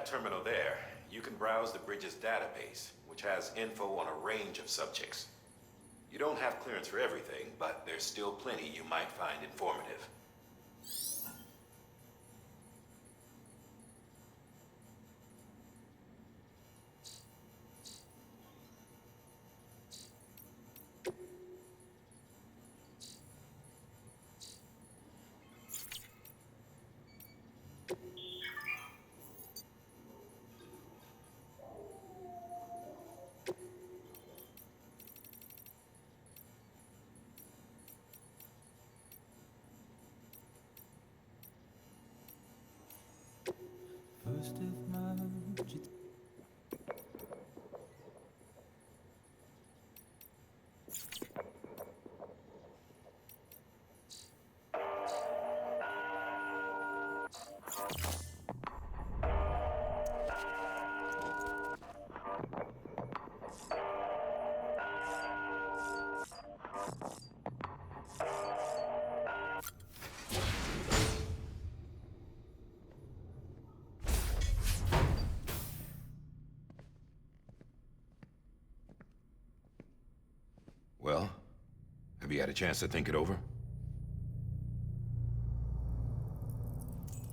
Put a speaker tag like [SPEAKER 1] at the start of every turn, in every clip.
[SPEAKER 1] that terminal there, you can browse the bridge's database, which has info on a range of subjects. You don't have clearance for everything, but there's still plenty you might find informative.
[SPEAKER 2] First of March,
[SPEAKER 1] Well, have you had a chance to think it over?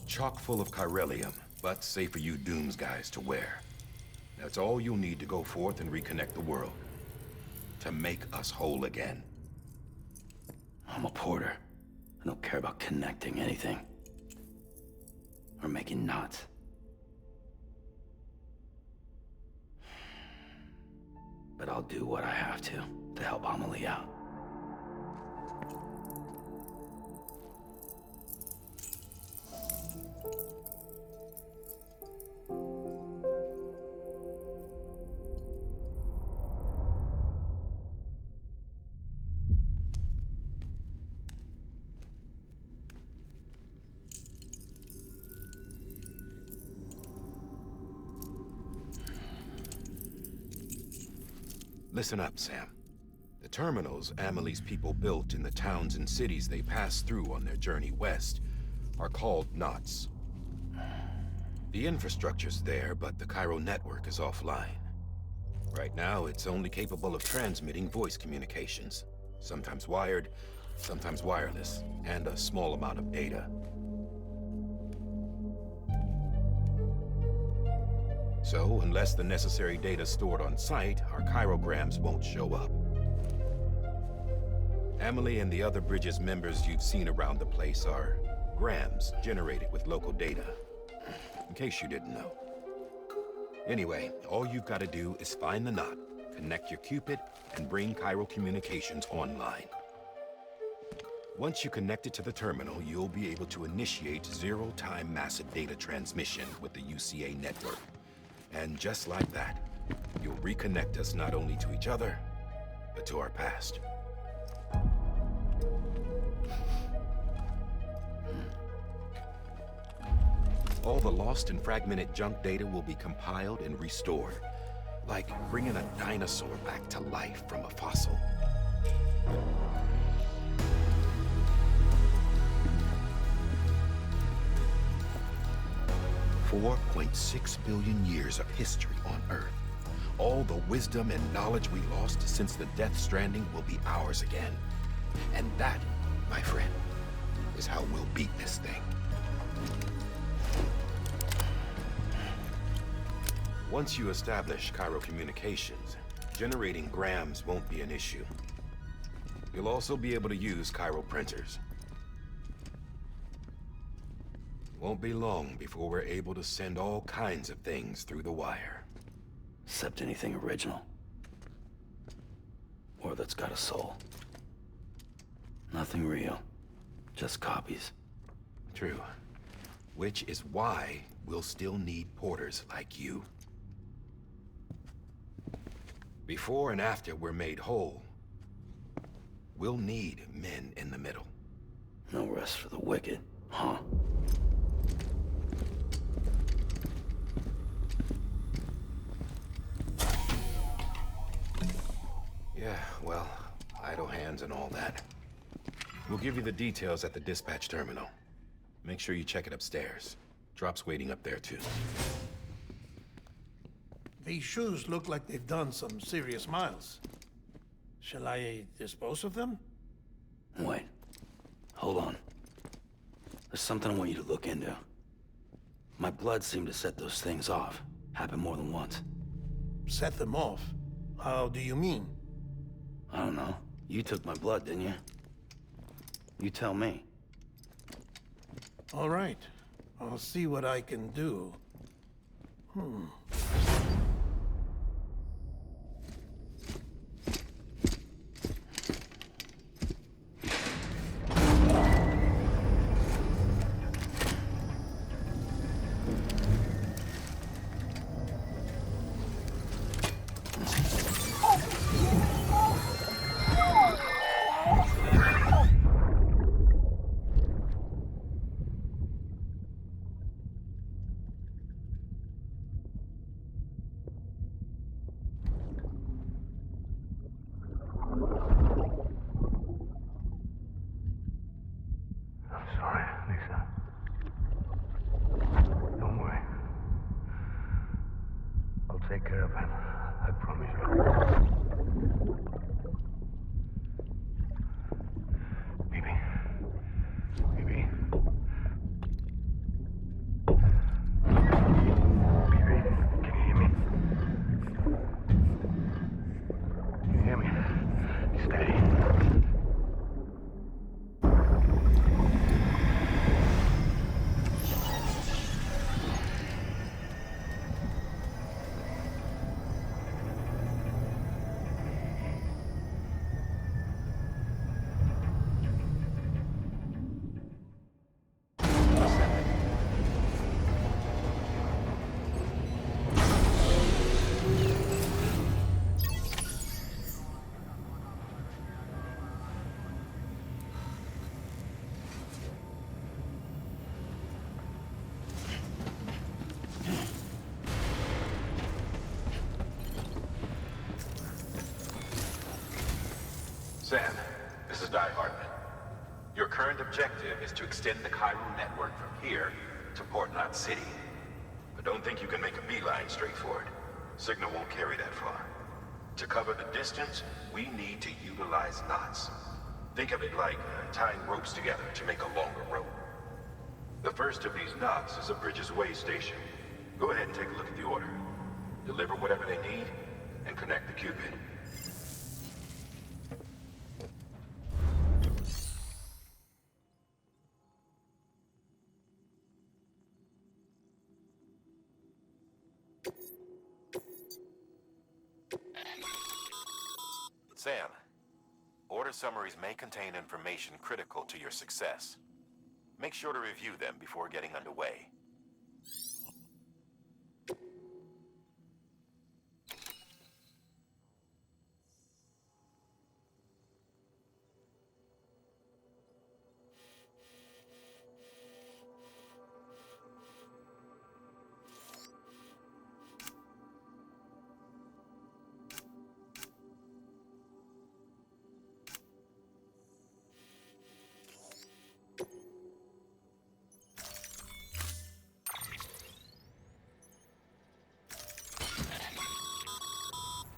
[SPEAKER 1] Chock full of chiralium, but safe for you Dooms guys to wear. That's all you'll need to go forth and reconnect the world. To make us whole again.
[SPEAKER 3] I'm a porter. I don't care about connecting anything. Or making knots. But I'll do what I have to help Amelie out.
[SPEAKER 1] Listen up, Sam. The terminals Amelie's people built in the towns and cities they passed through on their journey west are called knots. The infrastructure's there, but the Cairo network is offline. Right now, it's only capable of transmitting voice communications. Sometimes wired, sometimes wireless, and a small amount of data. So, unless the necessary data stored on site, our chirograms won't show up. Amelie and the other Bridges members you've seen around the place are grams generated with local data. In case you didn't know. Anyway, all you've got to do is find the knot, connect your Cupid, and bring Cairo communications online. Once you connect it to the terminal, you'll be able to initiate zero-time massive data transmission with the UCA network. And just like that, you'll reconnect us not only to each other, but to our past. All the lost and fragmented junk data will be compiled and restored, like bringing a dinosaur back to life from a fossil. 4.6 billion years of history on Earth. All the wisdom and knowledge we lost since the Death Stranding will be ours again. And that, my friend, is how we'll beat this thing. Once you establish Cairo communications, generating grams won't be an issue. You'll also be able to use Cairo printers. Won't be long before we're able to send all kinds of things through the wire.
[SPEAKER 3] Except anything original. Or that's got a soul. Nothing real. Just copies.
[SPEAKER 1] True. Which is why we'll still need porters like you. Before and after we're made whole, we'll need men in the middle.
[SPEAKER 3] No rest for the wicked, huh?
[SPEAKER 1] Yeah, well, idle hands and all that. We'll give you the details at the dispatch terminal. Make sure you check it upstairs. Drop's waiting up there, too.
[SPEAKER 4] These shoes look like they've done some serious miles. Shall I dispose of them?
[SPEAKER 3] Wait. Hold on. There's something I want you to look into. My blood seemed to set those things off. Happened more than once.
[SPEAKER 4] Set them off? How do you mean?
[SPEAKER 3] I don't know. You took my blood, didn't you? You tell me.
[SPEAKER 4] All right. I'll see what I can do.
[SPEAKER 5] I'm sorry, Lisa. Don't worry. I'll take care of him. I promise you. Baby. Baby. Baby, can you hear me? Can you hear me? Steady.
[SPEAKER 1] Sam, this is Die Hartman. Your current objective is to extend the Cairo network from here to Port Knot City. But don't think you can make a beeline straight for it. Signal won't carry that far. To cover the distance, we need to utilize knots. Think of it like tying ropes together to make a longer rope. The first of these knots is a Bridges Way station. Go ahead and take a look at the order. Deliver whatever they need, and connect the Cupid. Sam, order summaries may contain information critical to your success. Make sure to review them before getting underway.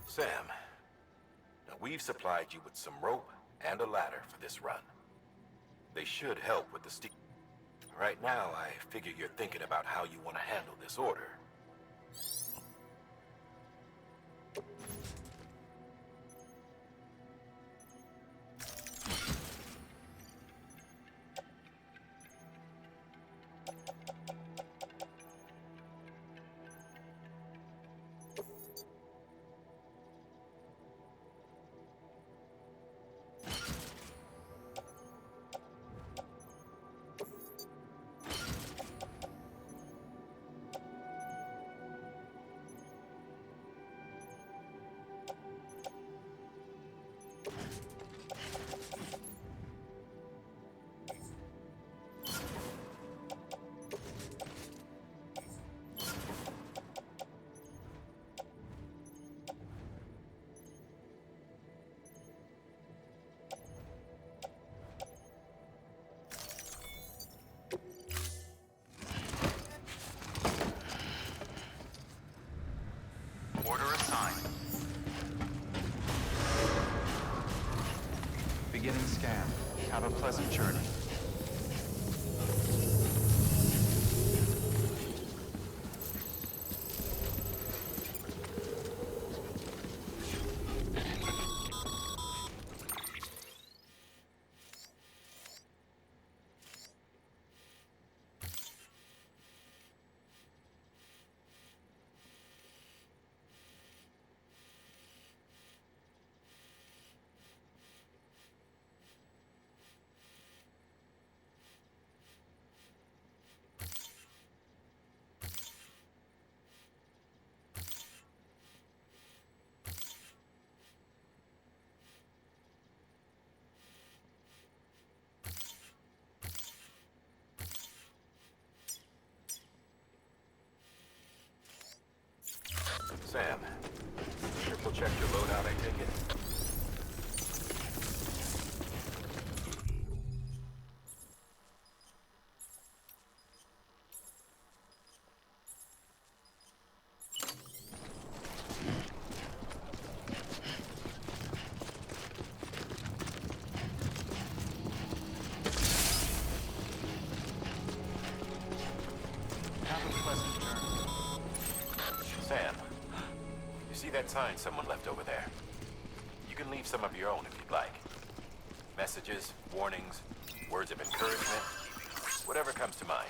[SPEAKER 1] Sam, now we've supplied you with some rope and a ladder for this run. They should help with the steep. Right now, I figure you're thinking about how you want to handle this order.
[SPEAKER 6] Sam. Have a pleasant journey.
[SPEAKER 1] Sam, triple check your loadout, I take it?
[SPEAKER 6] Have a pleasant journey.
[SPEAKER 1] Sam, you see that sign someone left over there? You can leave some of your own if you'd like. Messages, warnings, words of encouragement, whatever comes to mind.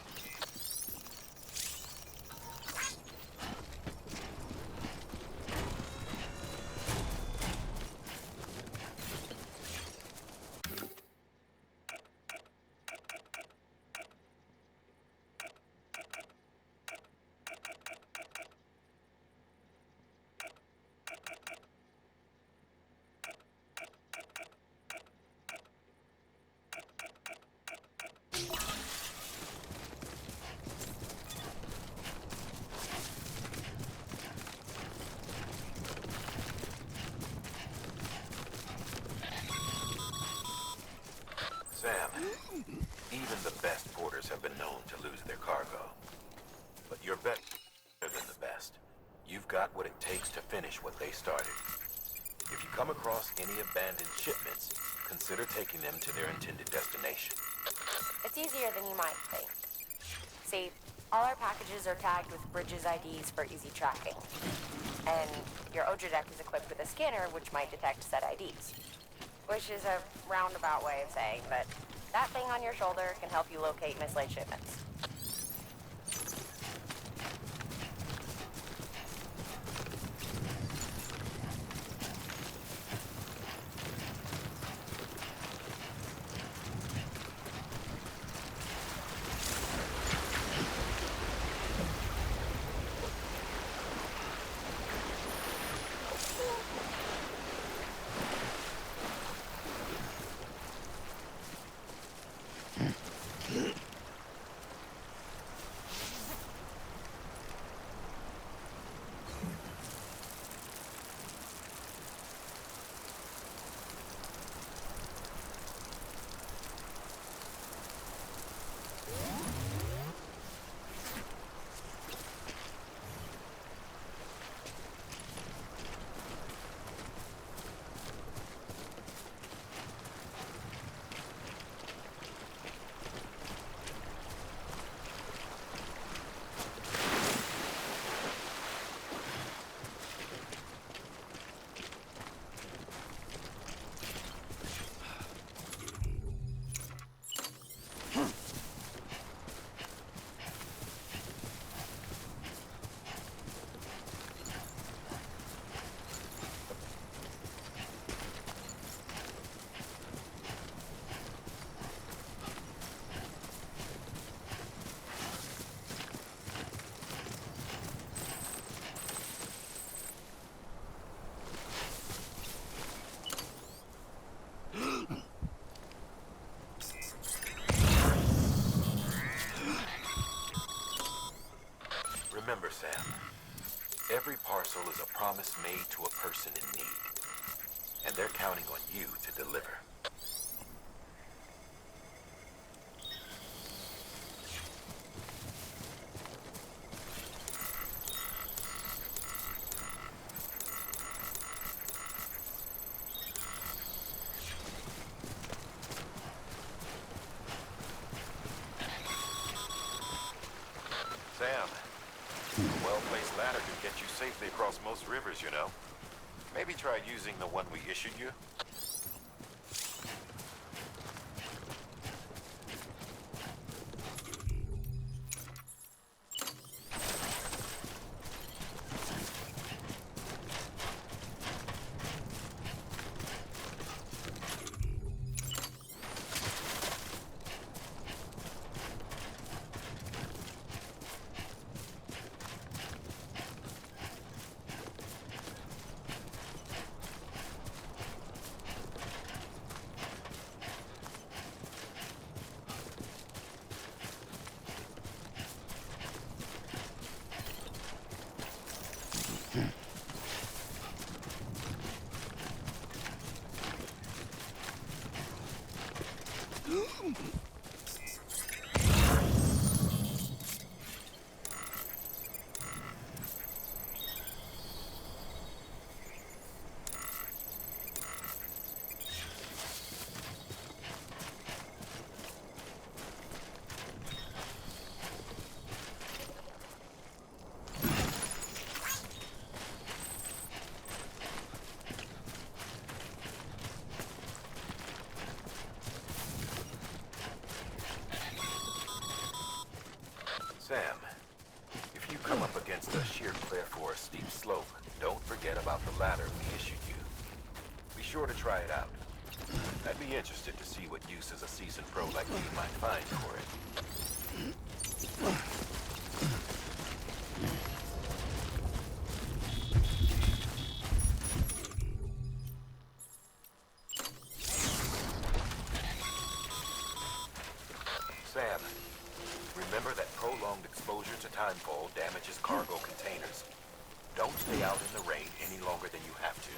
[SPEAKER 1] Sam, even the best porters have been known to lose their cargo. But you're better than the best. You've got what it takes to finish what they started. If you come across any abandoned shipments, consider taking them to their intended destination.
[SPEAKER 7] It's easier than you might think. See, all our packages are tagged with Bridges IDs for easy tracking. And your Odra deck is equipped with a scanner which might detect said IDs. Which is a roundabout way of saying that that thing on your shoulder can help you locate mislaid shipments.
[SPEAKER 1] Remember, Sam, every parcel is a promise made to a person in need. And they're counting on you to deliver. ladder could get you safely across most rivers, you know. Maybe try using the one we issued you. Sam, if you come up against a sheer cliff or a steep slope, don't forget about the ladder we issued you. Be sure to try it out. I'd be interested to see what uses a seasoned pro like you might find for it. Sam, remember that prolonged exposure to timefall damages cargo containers. Don't stay out in the rain any longer than you have to.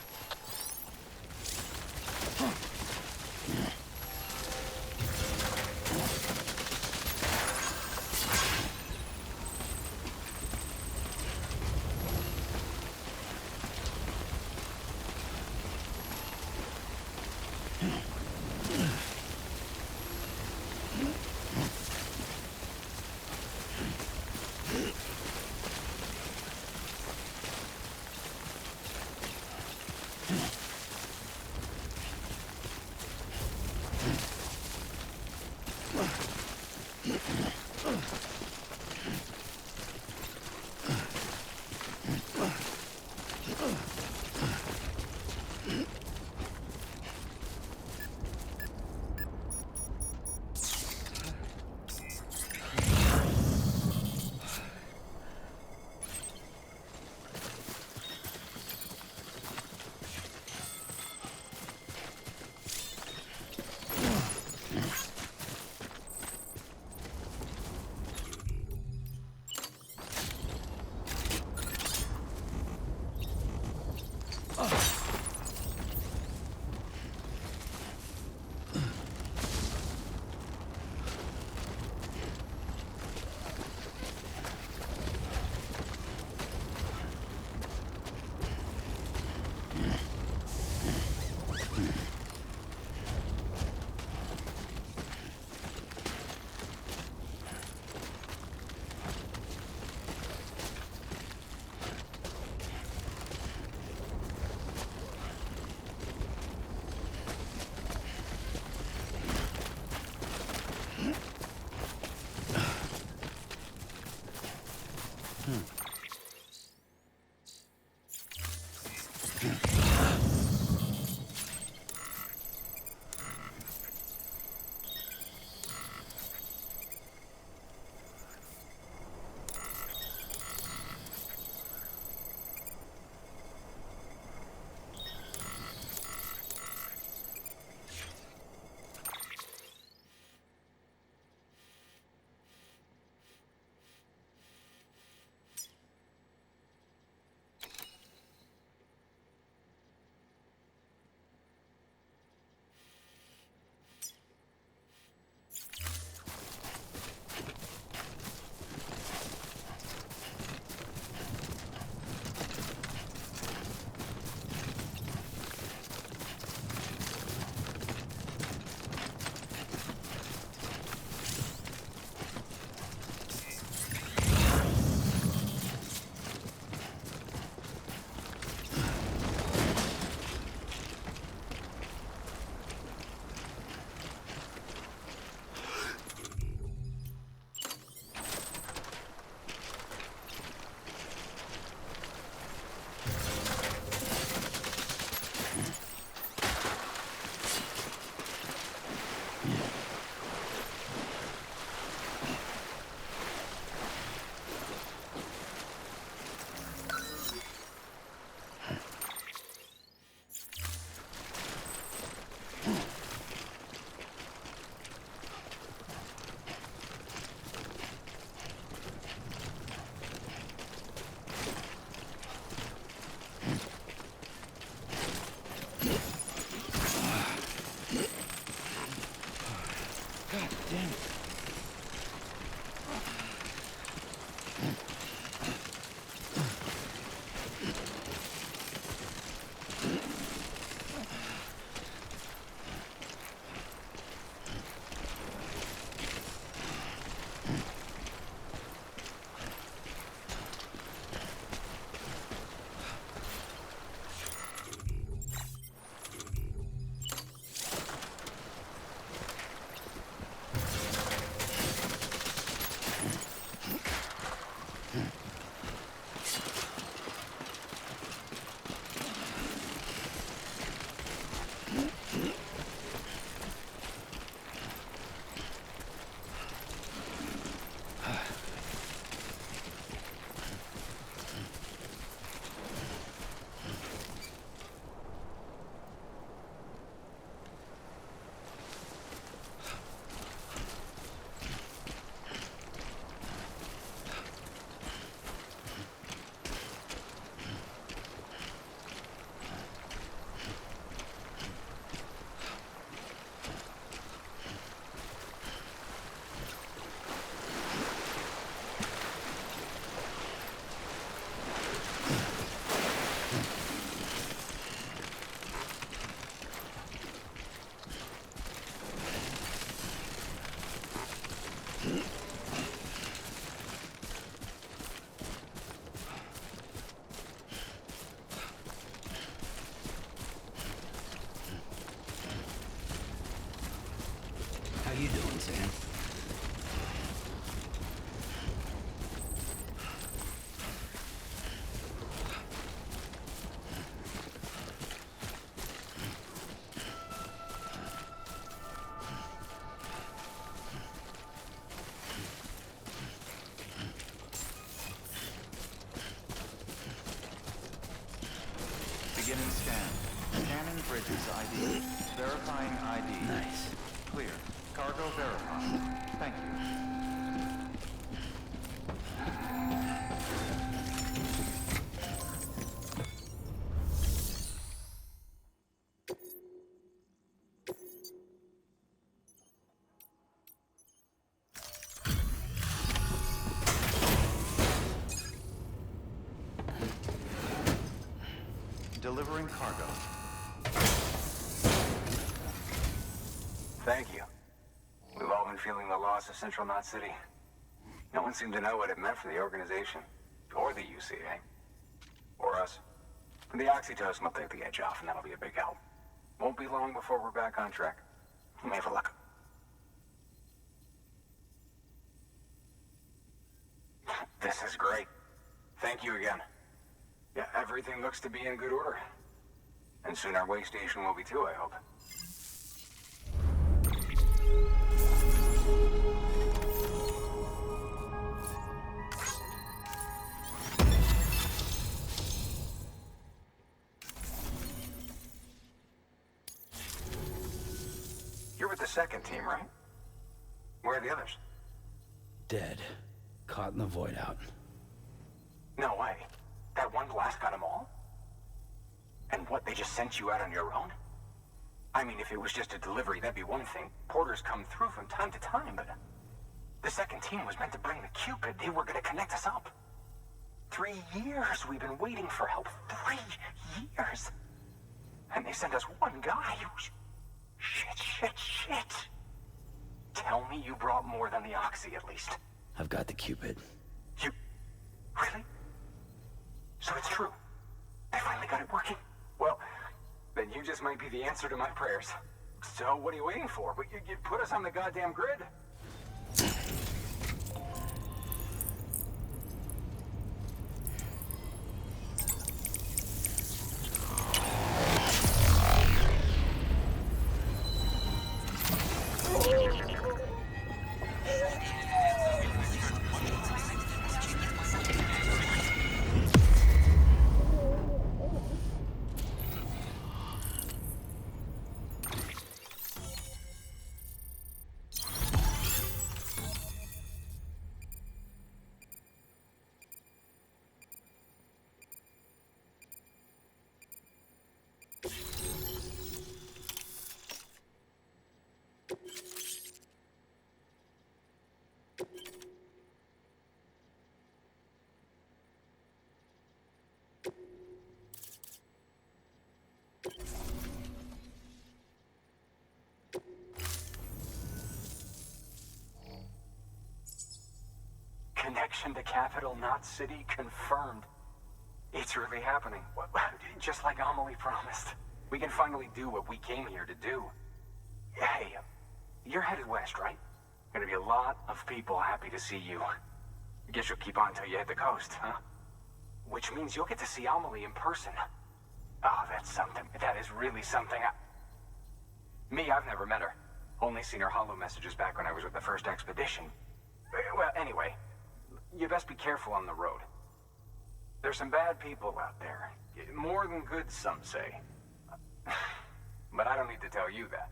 [SPEAKER 6] Beginning scan. Scanning bridges ID. Verifying ID.
[SPEAKER 3] Nice.
[SPEAKER 6] Clear. Cargo verified. Thank you. Delivering cargo.
[SPEAKER 8] Thank you. We've all been feeling the loss of Central Knot City. No one seemed to know what it meant for the organization, or the UCA, or us. The oxytocin will take the edge off, and that'll be a big help. Won't be long before we're back on track. You may have a look. This is great. Thank you again. Yeah, everything looks to be in good order. And soon our way station will be too, I hope. You're with the second team, right? Where are the others?
[SPEAKER 3] Dead. Caught in the void out.
[SPEAKER 8] No way. That one blast got them all? And what, they just sent you out on your own? I mean, if it was just a delivery, that'd be one thing. Porters come through from time to time, but... The second team was meant to bring the Cupid. They were gonna connect us up. 3 years we've been waiting for help. 3 years! And they sent us one guy. Shit. Tell me you brought more than the Oxy, at least.
[SPEAKER 3] I've got the Cupid.
[SPEAKER 8] You... Really? So it's true. They finally got it working. Well, then you just might be the answer to my prayers. So what are you waiting for? But you put us on the goddamn grid. Connection to Capital Knot City confirmed. It's really happening. Just like Amelie promised. We can finally do what we came here to do. Hey, you're headed west, right? Gonna be a lot of people happy to see you. Guess you'll keep on till you hit the coast, huh? Which means you'll get to see Amelie in person. Oh, that's something. That is really something. Me, I've never met her. Only seen her holo messages back when I was with the first expedition. Well, anyway, you best be careful on the road. There's some bad people out there. More than good, some say. But I don't need to tell you that.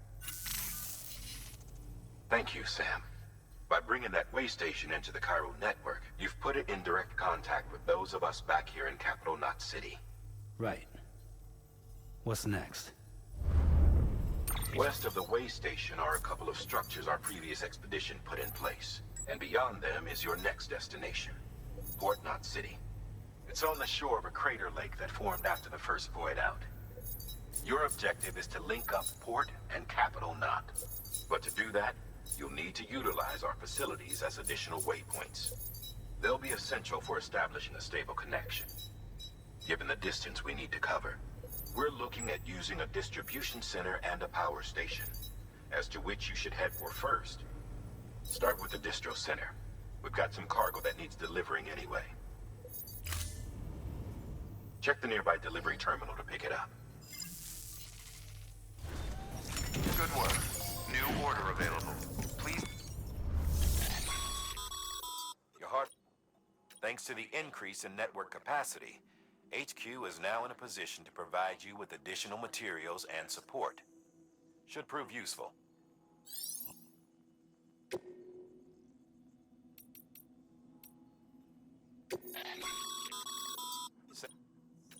[SPEAKER 1] Thank you, Sam. By bringing that way station into the Cairo network, you've put it in direct contact with those of us back here in Capital Knot City.
[SPEAKER 3] Right. What's next?
[SPEAKER 1] West of the way station are a couple of structures our previous expedition put in place. And beyond them is your next destination, Port Knot City. It's on the shore of a crater lake that formed after the first void out. Your objective is to link up Port and Capital Knot. But to do that, you'll need to utilize our facilities as additional waypoints. They'll be essential for establishing a stable connection. Given the distance we need to cover, we're looking at using a distribution center and a power station, as to which you should head for first. Start with the distro center. We've got some cargo that needs delivering anyway. Check the nearby delivery terminal to pick it up.
[SPEAKER 6] Good work. New order available. Please.
[SPEAKER 1] Your heart. Thanks to the increase in network capacity, HQ is now in a position to provide you with additional materials and support. Should prove useful.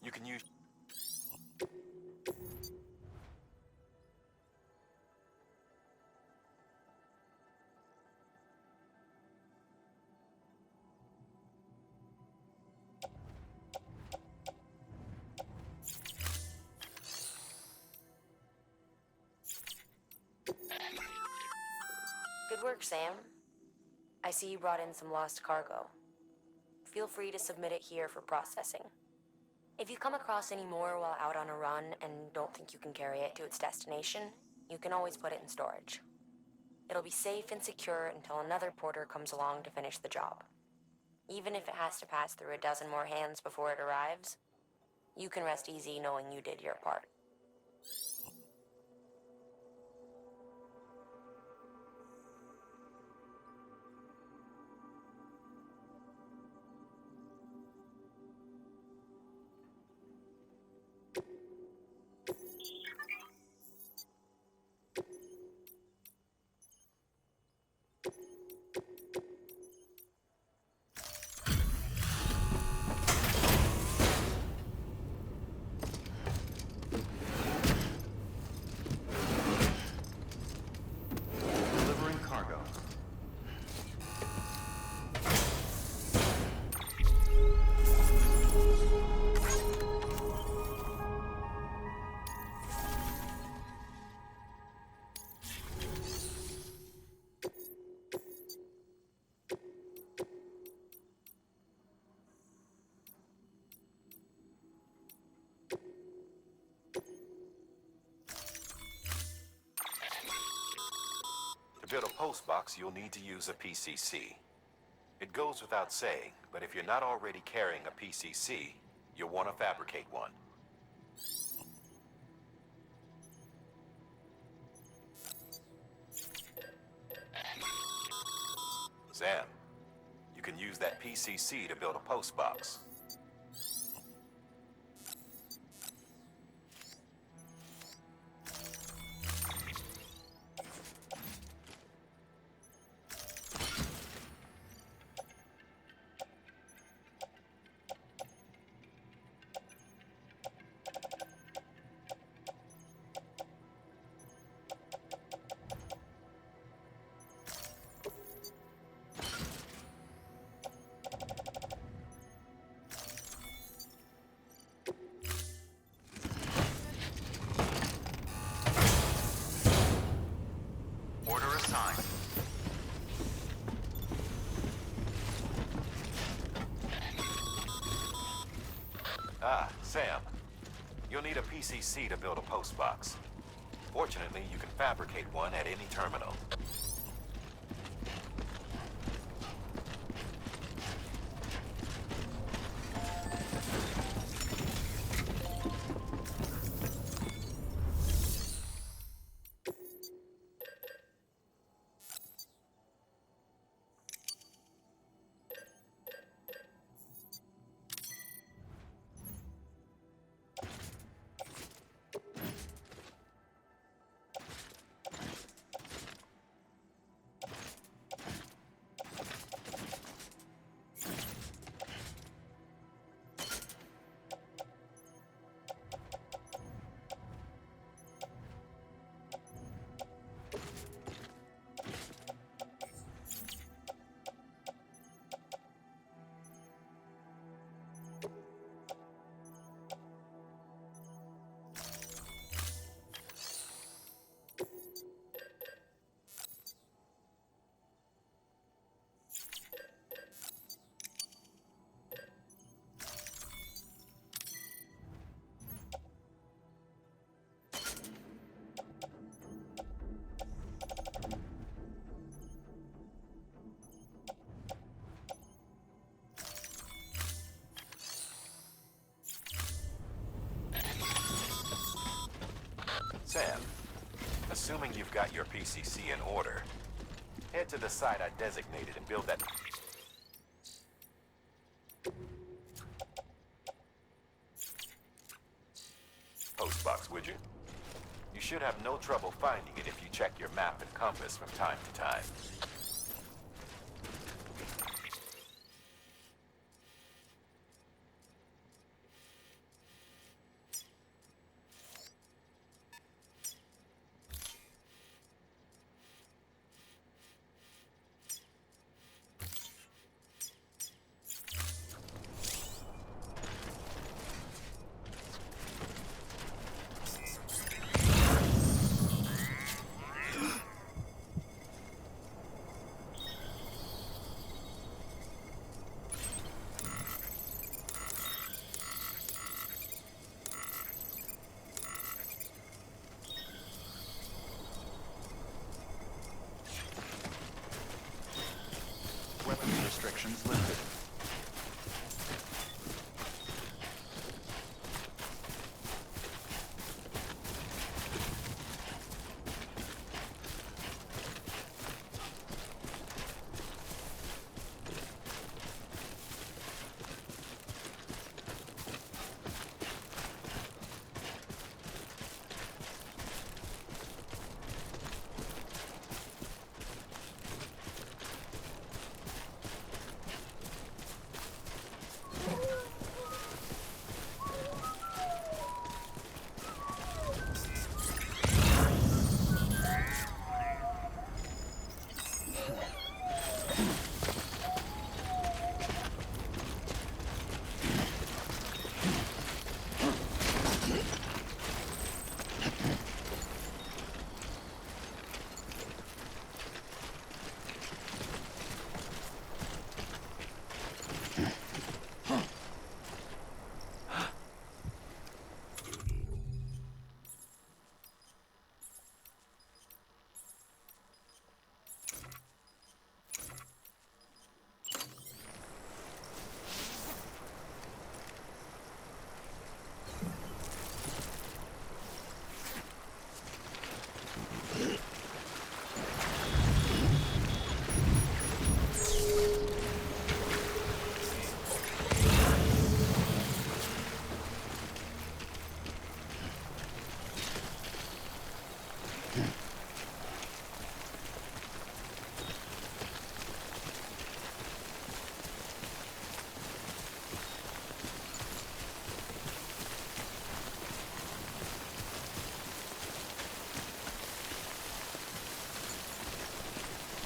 [SPEAKER 1] You can use...
[SPEAKER 7] Good work, Sam. I see you brought in some lost cargo. Feel free to submit it here for processing. If you come across any more while out on a run and don't think you can carry it to its destination, you can always put it in storage. It'll be safe and secure until another porter comes along to finish the job. Even if it has to pass through a dozen more hands before it arrives, you can rest easy knowing you did your part.
[SPEAKER 6] Delivering cargo.
[SPEAKER 1] To build a post box, you'll need to use a PCC. It goes without saying, but if you're not already carrying a PCC, you'll want to fabricate one. Sam, you can use that PCC to build a post box.
[SPEAKER 6] Order assigned.
[SPEAKER 1] Ah, Sam. You'll need a PCC to build a post box. Fortunately, you can fabricate one at any terminal. Sam, assuming you've got your PCC in order, head to the site I designated and build that... postbox, would you? You should have no trouble finding it if you check your map and compass from time to time.
[SPEAKER 6] Weapons restrictions lifted.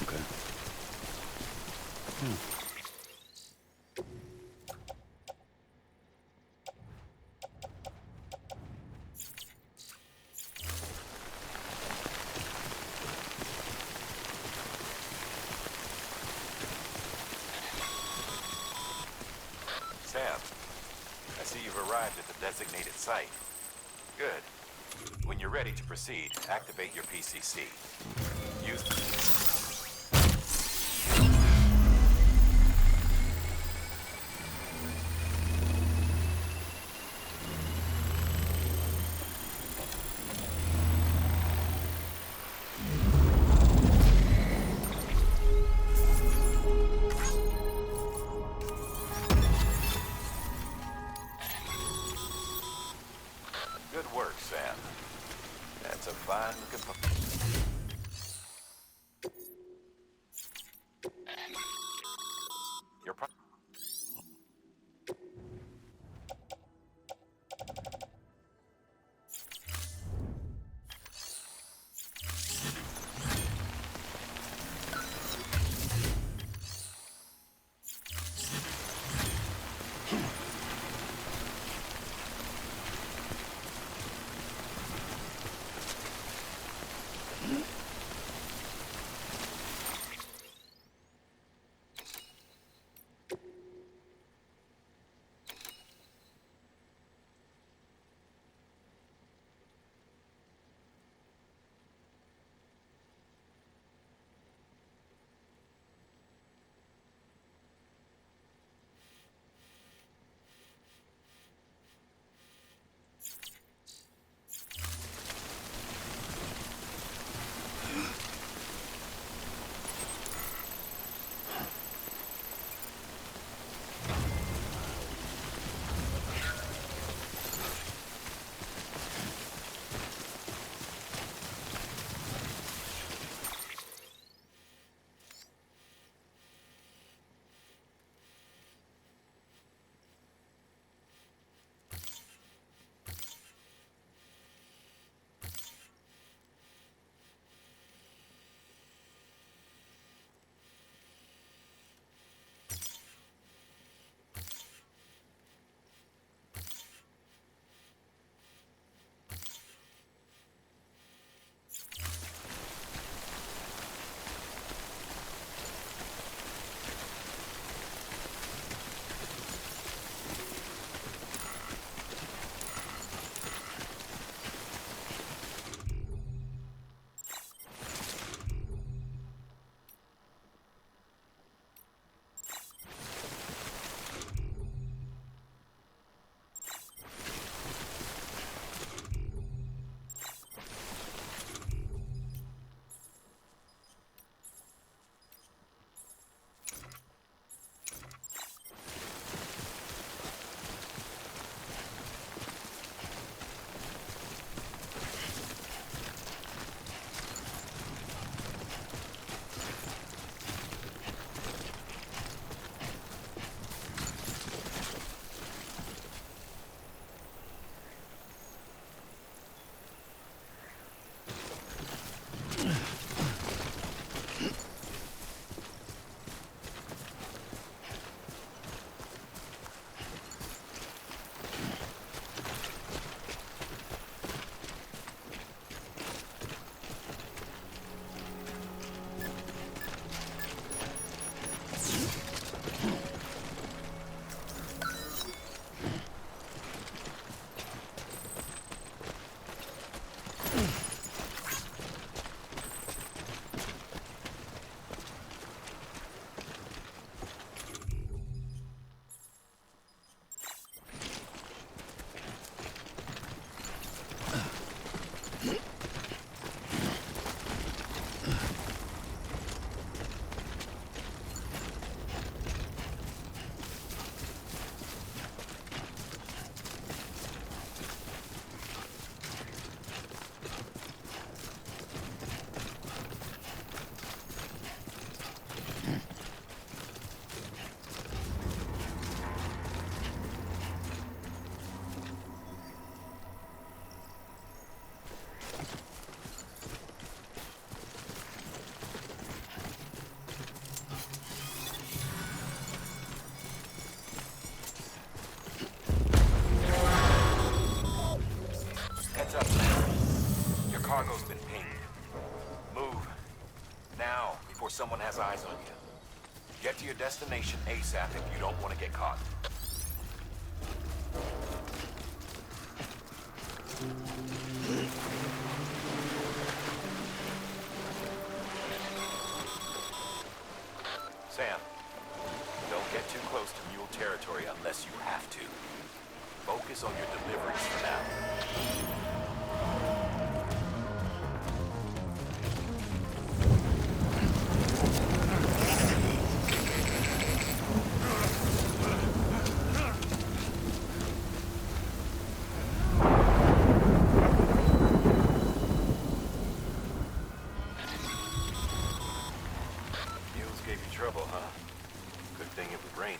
[SPEAKER 3] Okay.
[SPEAKER 1] Sam, I see you've arrived at the designated site. Good. When you're ready to proceed, activate your PCC. Use... Good work, Sam. That's a fine-looking... Your pro... Man-Django's been pinged. Move. Now, before someone has eyes on you. Get to your destination ASAP if you don't want to get caught. Sam, don't get too close to mule territory unless you have to. Focus on your deliveries for now. Mules gave you trouble, huh? Good thing it was raining.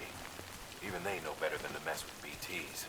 [SPEAKER 1] Even they know better than to mess with BTs.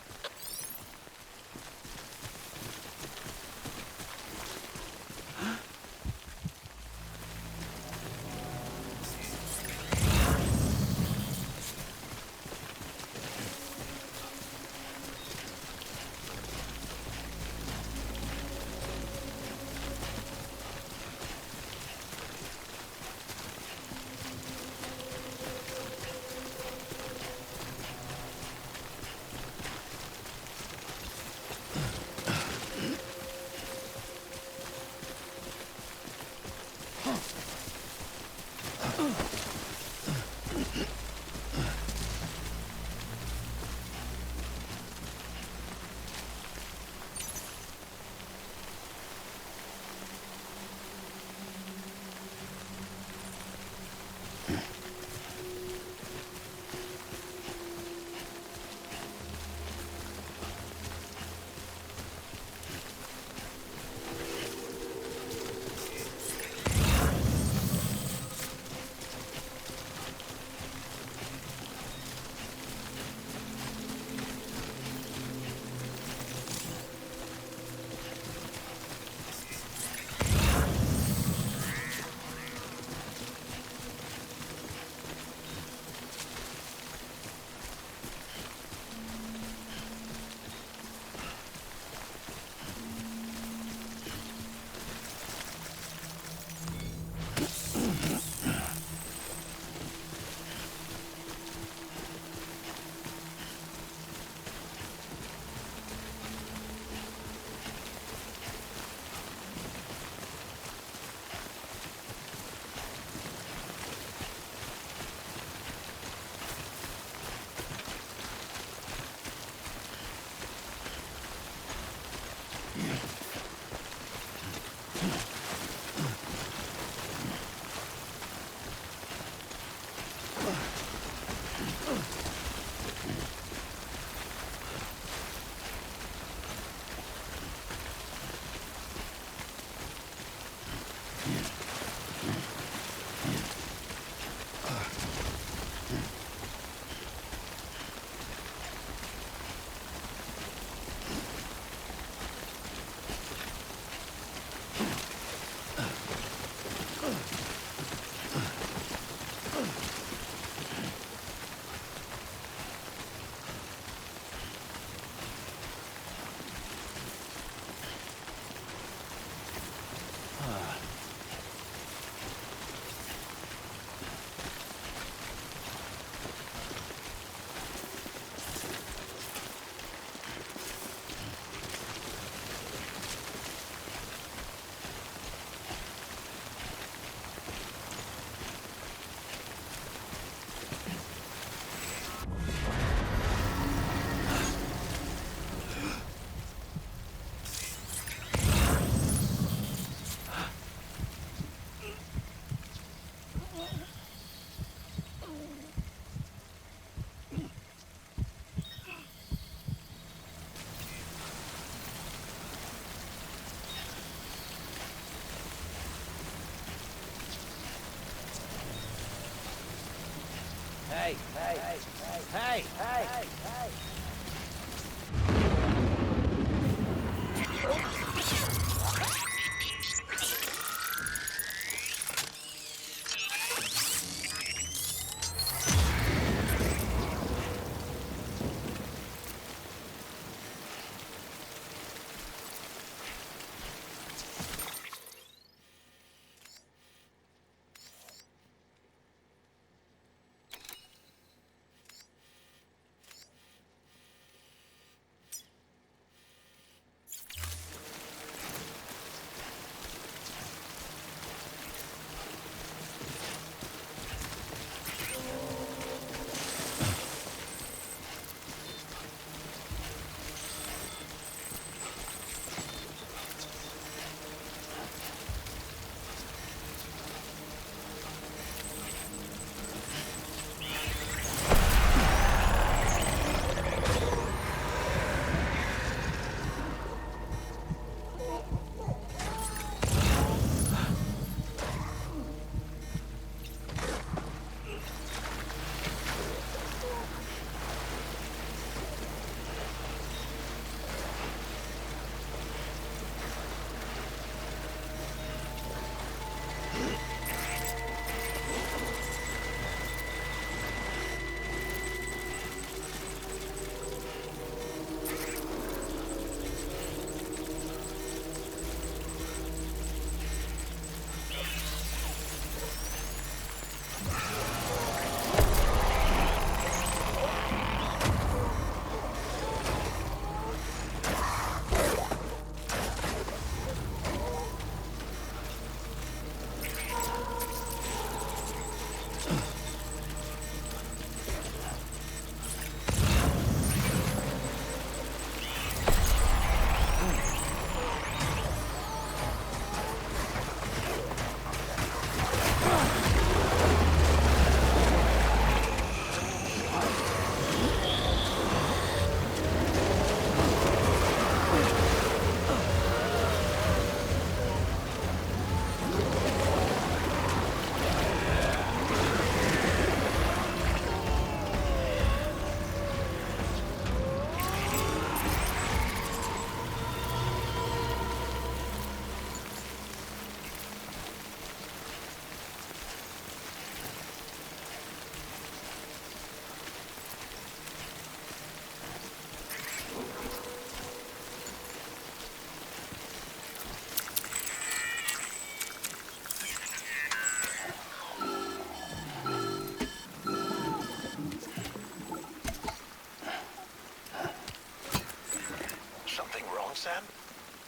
[SPEAKER 4] Sam?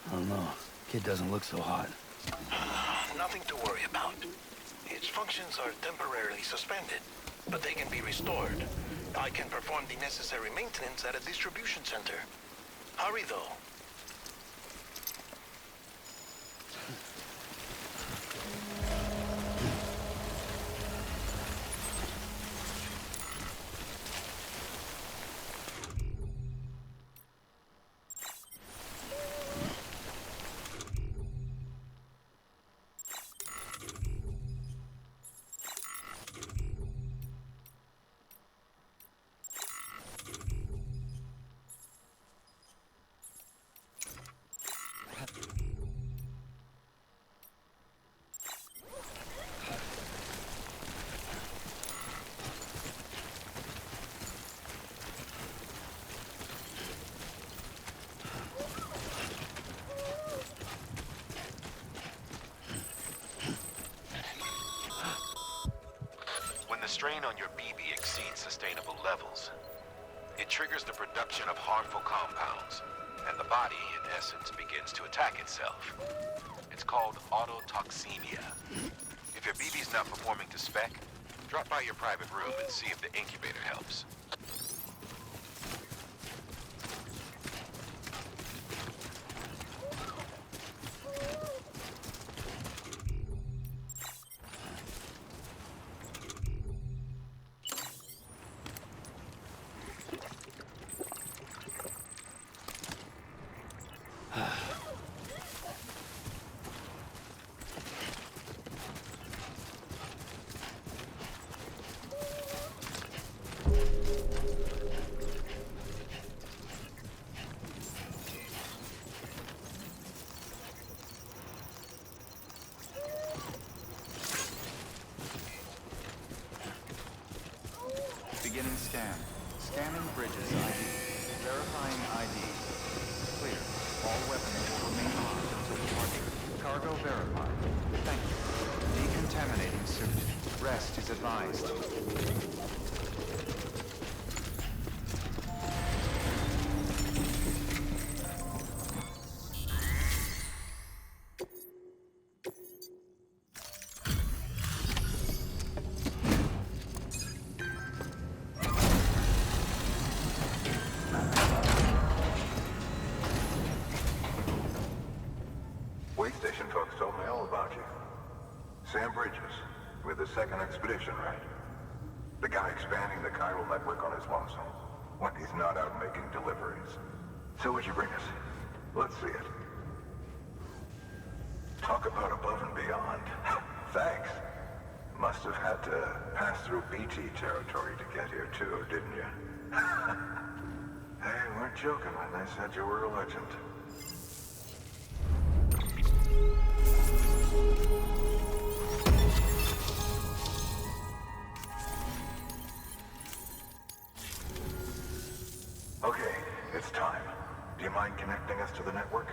[SPEAKER 3] I don't know. Kid doesn't look so hot.
[SPEAKER 4] Nothing to worry about. Its functions are temporarily suspended, but they can be restored. I can perform the necessary maintenance at a distribution center. Hurry, though.
[SPEAKER 1] When the strain on your BB exceeds sustainable levels, it triggers the production of harmful compounds, and the body, in essence, begins to attack itself. It's called autotoxemia. If your BB's not performing to spec, drop by your private room and see if the incubator helps.
[SPEAKER 6] Beginning scan. Scanning bridges ID. Verifying ID. Clear. All weapons will remain armed until departure. Cargo verified. Thank you. Decontaminating suit. Rest is advised.
[SPEAKER 5] Way station folks told me all about you. Sam Bridges, with the second expedition, right? The guy expanding the chiral network on his lonesome, when he's not out making deliveries. So what'd you bring us? Let's see it. Talk about above and beyond. Thanks. Must have had to pass through BT territory to get here too, didn't you? They weren't joking when they said you were a legend. Okay, it's time. Do you mind connecting us to the network?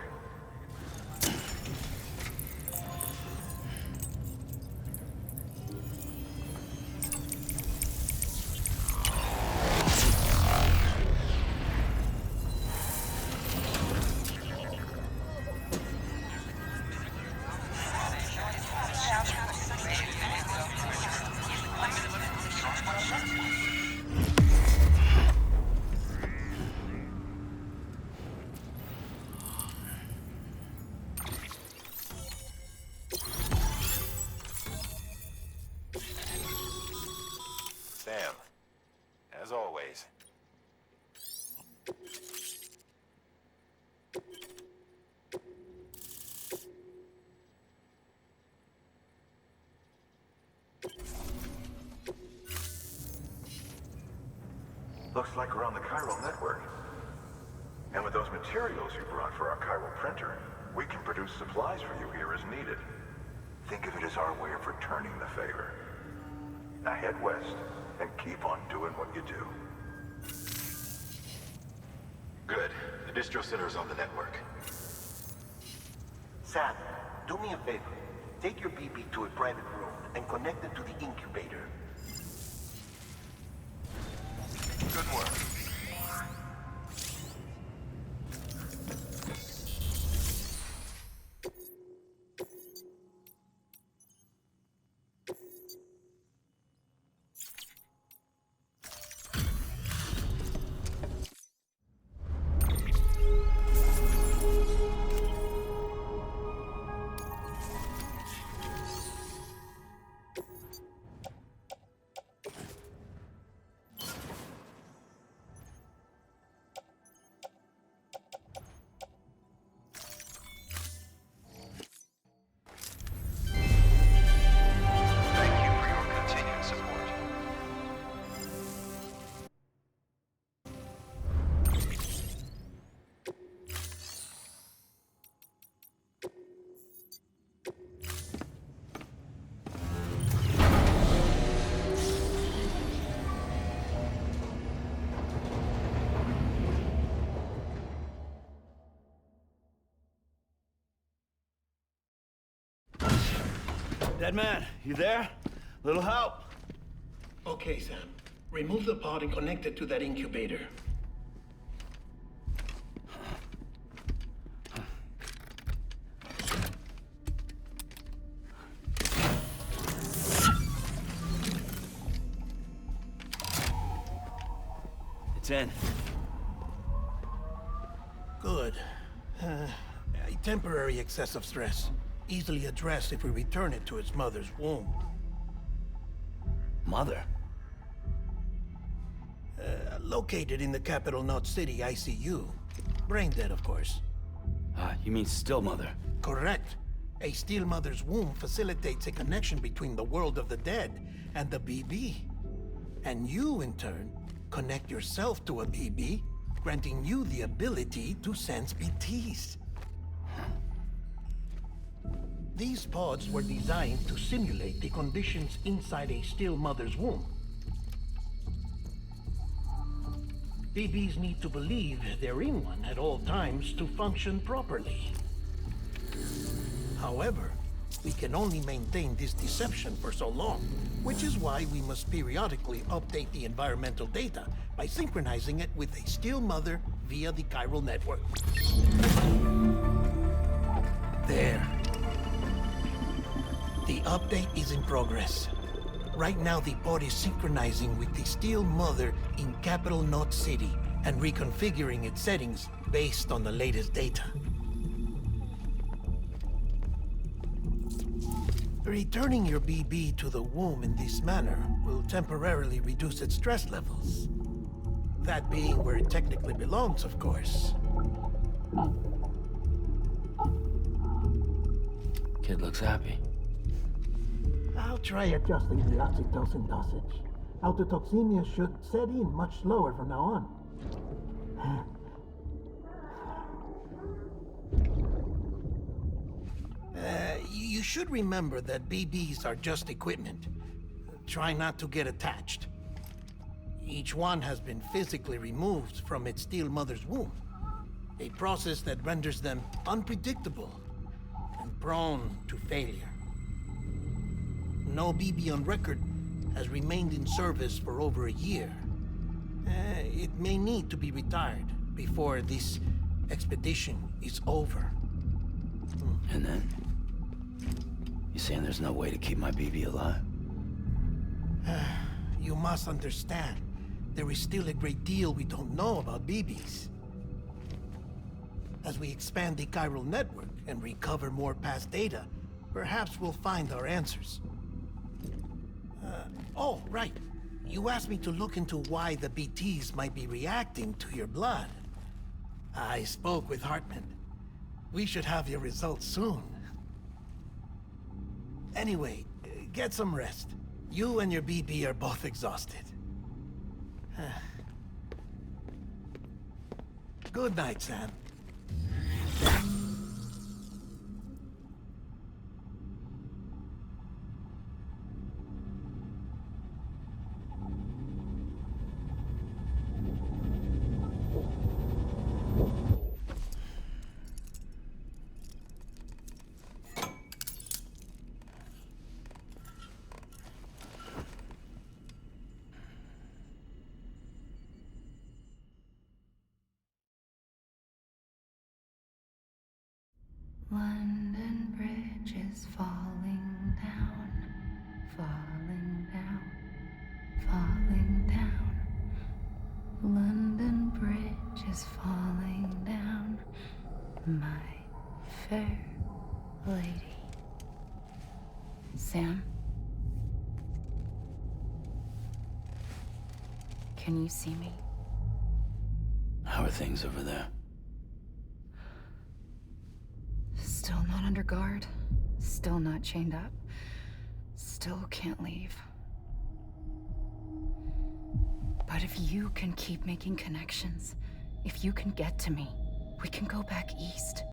[SPEAKER 1] Sam, as always.
[SPEAKER 5] Looks like we're on the chiral network. And with those materials you brought for our chiral printer, we can produce supplies for you here as needed. Think of it as our way of returning the favor. Now head west and keep on doing what you do.
[SPEAKER 1] Good. The distro center is on the network.
[SPEAKER 9] Sam, do me a favor. Take your BB to a private room and connect it to the incubator.
[SPEAKER 1] Good work.
[SPEAKER 10] Dead man, you there? Little help?
[SPEAKER 9] Okay, Sam. Remove the pod and connect it to that incubator.
[SPEAKER 10] It's in.
[SPEAKER 9] Good. A temporary excessive stress. Easily addressed if we return it to its mother's womb.
[SPEAKER 3] Mother?
[SPEAKER 9] Located in the capital Knot City ICU. Brain dead, of course.
[SPEAKER 3] You mean still mother?
[SPEAKER 9] Correct. A still mother's womb facilitates a connection between the world of the dead and the BB. And you, in turn, connect yourself to a BB, granting you the ability to sense BTs. These pods were designed to simulate the conditions inside a still mother's womb. BBs need to believe they're in one at all times to function properly. However, we can only maintain this deception for so long, which is why we must periodically update the environmental data by synchronizing it with a still mother via the chiral network. There. The update is in progress. Right now, the pod is synchronizing with the still mother in capital Knot City and reconfiguring its settings based on the latest data. Returning your BB to the womb in this manner will temporarily reduce its stress levels. That being where it technically belongs, of course.
[SPEAKER 3] Kid looks happy.
[SPEAKER 9] I'll try adjusting the oxytocin dosage. Autotoxemia should set in much slower from now on. You should remember that BBs are just equipment. Try not to get attached. Each one has been physically removed from its still mother's womb. A process that renders them unpredictable and prone to failure. No BB on record has remained in service for over a year. It may need to be retired before this expedition is over.
[SPEAKER 3] And then? You saying there's no way to keep my BB alive?
[SPEAKER 9] You must understand, there is still a great deal we don't know about BBs. As we expand the chiral network and recover more past data, perhaps we'll find our answers. Oh, right. You asked me to look into why the BTs might be reacting to your blood. I spoke with Hartman. We should have your results soon. Anyway, get some rest. You and your BB are both exhausted. Good night, Sam.
[SPEAKER 11] London Bridge is falling down, falling down, falling down. London Bridge is falling down, my fair lady. Sam? Can you see me?
[SPEAKER 3] How are things over there?
[SPEAKER 11] Still not under guard. Still not chained up. Still can't leave. But if you can keep making connections, if you can get to me, we can go back east.